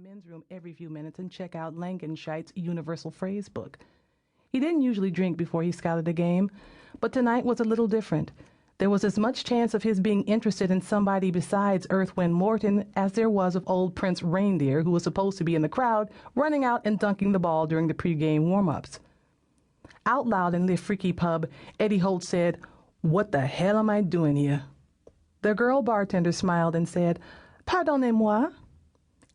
men's room every few minutes and check out Langenscheid's Universal Phrase book. He didn't usually drink before he scouted a game, but tonight was a little different. There was as much chance of his being interested in somebody besides Earth Wind Morton as there was of old Prince Reindeer, who was supposed to be in the crowd, running out and dunking the ball during the pregame warm-ups. Out loud in the Freaky pub, Eddie Holt said, "What the hell am I doing here?" The girl bartender smiled and said, "Pardonnez-moi."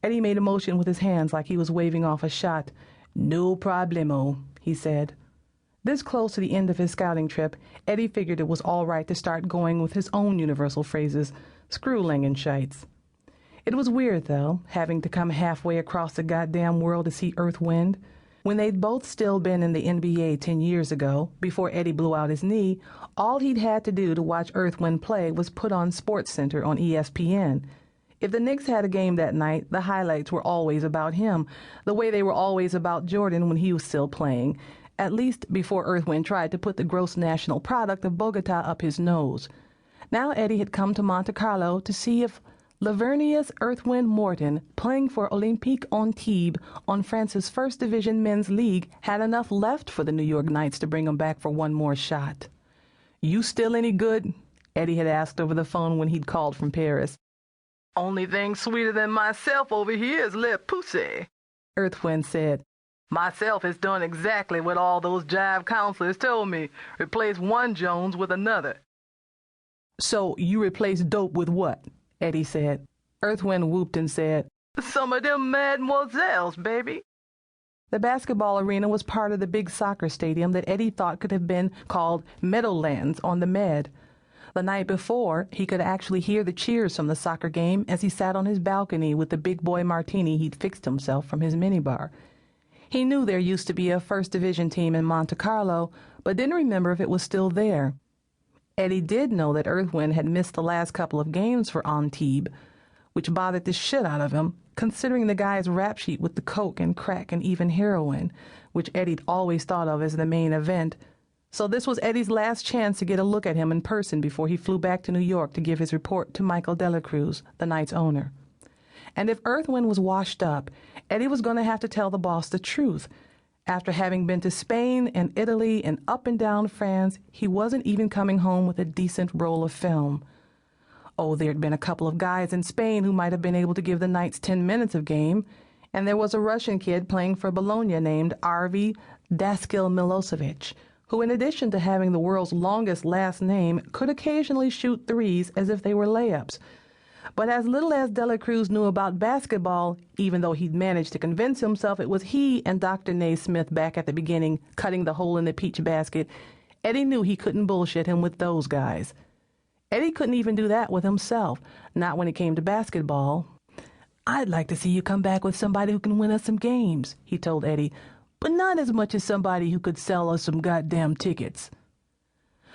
Eddie made a motion with his hands like he was waving off a shot. "No problemo," he said. This close to the end of his scouting trip, Eddie figured it was all right to start going with his own universal phrases. Screw Langenscheids. It was weird, though, having to come halfway across the goddamn world to see Earth Wind. When they'd both still been in the NBA 10 years ago, before Eddie blew out his knee, all he'd had to do to watch Earth Wind play was put on SportsCenter on ESPN. If the Knicks had a game that night, the highlights were always about him, the way they were always about Jordan when he was still playing, at least before Earth Wind tried to put the gross national product of Bogota up his nose. Now Eddie had come to Monte Carlo to see if Lavernius Earth Wind Morton, playing for Olympique Antibes on France's First Division Men's League, had enough left for the New York Knights to bring him back for one more shot. "You still any good?" Eddie had asked over the phone when he'd called from Paris. "Only thing sweeter than myself over here is Le Poussey," Earth Wind said. "Myself has done exactly what all those jive counselors told me. Replace one Jones with another." "So you replaced dope with what?" Eddie said. Earth Wind whooped and said, "Some of them mademoiselles, baby." The basketball arena was part of the big soccer stadium that Eddie thought could have been called Meadowlands on the Med. The night before, he could actually hear the cheers from the soccer game as he sat on his balcony with the big boy martini he'd fixed himself from his minibar. He knew there used to be a First Division team in Monte Carlo, but didn't remember if it was still there. Eddie did know that Earth Wind had missed the last couple of games for Antibes, which bothered the shit out of him, considering the guy's rap sheet with the coke and crack and even heroin, which Eddie'd always thought of as the main event. So this was Eddie's last chance to get a look at him in person before he flew back to New York to give his report to Michael Delacruz, the Knight's owner. And if Earth Wind was washed up, Eddie was going to have to tell the boss the truth. After having been to Spain and Italy and up and down France, he wasn't even coming home with a decent roll of film. Oh, there'd been a couple of guys in Spain who might have been able to give the Knights 10 minutes of game, and there was a Russian kid playing for Bologna named Arvi Daskil Milosevic, who, in addition to having the world's longest last name, could occasionally shoot threes as if they were layups. But as little as Delacruz knew about basketball, even though he'd managed to convince himself it was he and Dr. Naismith back at the beginning cutting the hole in the peach basket, Eddie knew he couldn't bullshit him with those guys. Eddie couldn't even do that with himself, not when it came to basketball. "I'd like to see you come back with somebody who can win us some games," he told Eddie, "but not as much as somebody who could sell us some goddamn tickets."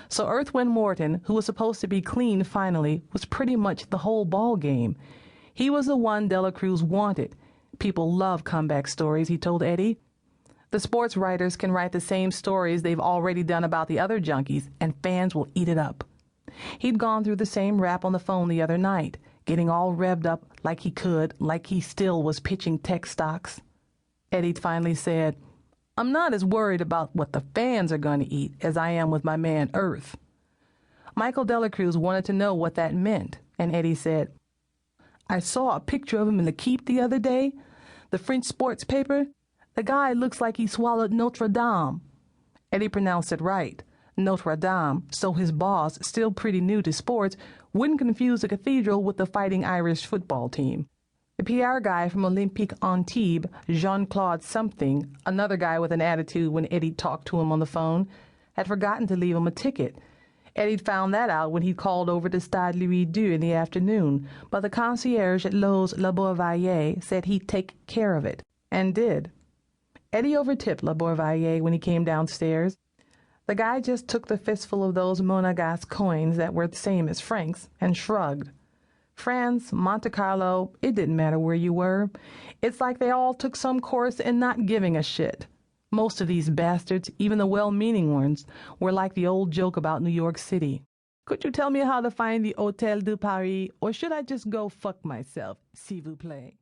So Earth Wind Morton, who was supposed to be clean finally, was pretty much the whole ball game. He was the one Delacruz wanted. People love comeback stories, he told Eddie. The sports writers can write the same stories they've already done about the other junkies, and fans will eat it up. He'd gone through the same rap on the phone the other night, getting all revved up like he still was pitching tech stocks. Eddie finally said, "I'm not as worried about what the fans are going to eat as I am with my man Earth." Michael Delacruz wanted to know what that meant, and Eddie said, "I saw a picture of him in the Keep the other day, the French sports paper. The guy looks like he swallowed Notre Dame." Eddie pronounced it right, Notre Dame, so his boss, still pretty new to sports, wouldn't confuse the cathedral with the Fighting Irish football team. The PR guy from Olympique Antibes, Jean-Claude something, another guy with an attitude when Eddie talked to him on the phone, had forgotten to leave him a ticket. Eddie'd found that out when he called over to Stade Louis II in the afternoon, but the concierge at Lowe's La Bourvallier said he'd take care of it, and did. Eddie overtipped La Bourvallier when he came downstairs. The guy just took the fistful of those Monegasque coins that were the same as francs and shrugged. France, Monte Carlo, it didn't matter where you were. It's like they all took some course in not giving a shit. Most of these bastards, even the well-meaning ones, were like the old joke about New York City. "Could you tell me how to find the Hôtel de Paris, or should I just go fuck myself, s'il vous plaît?"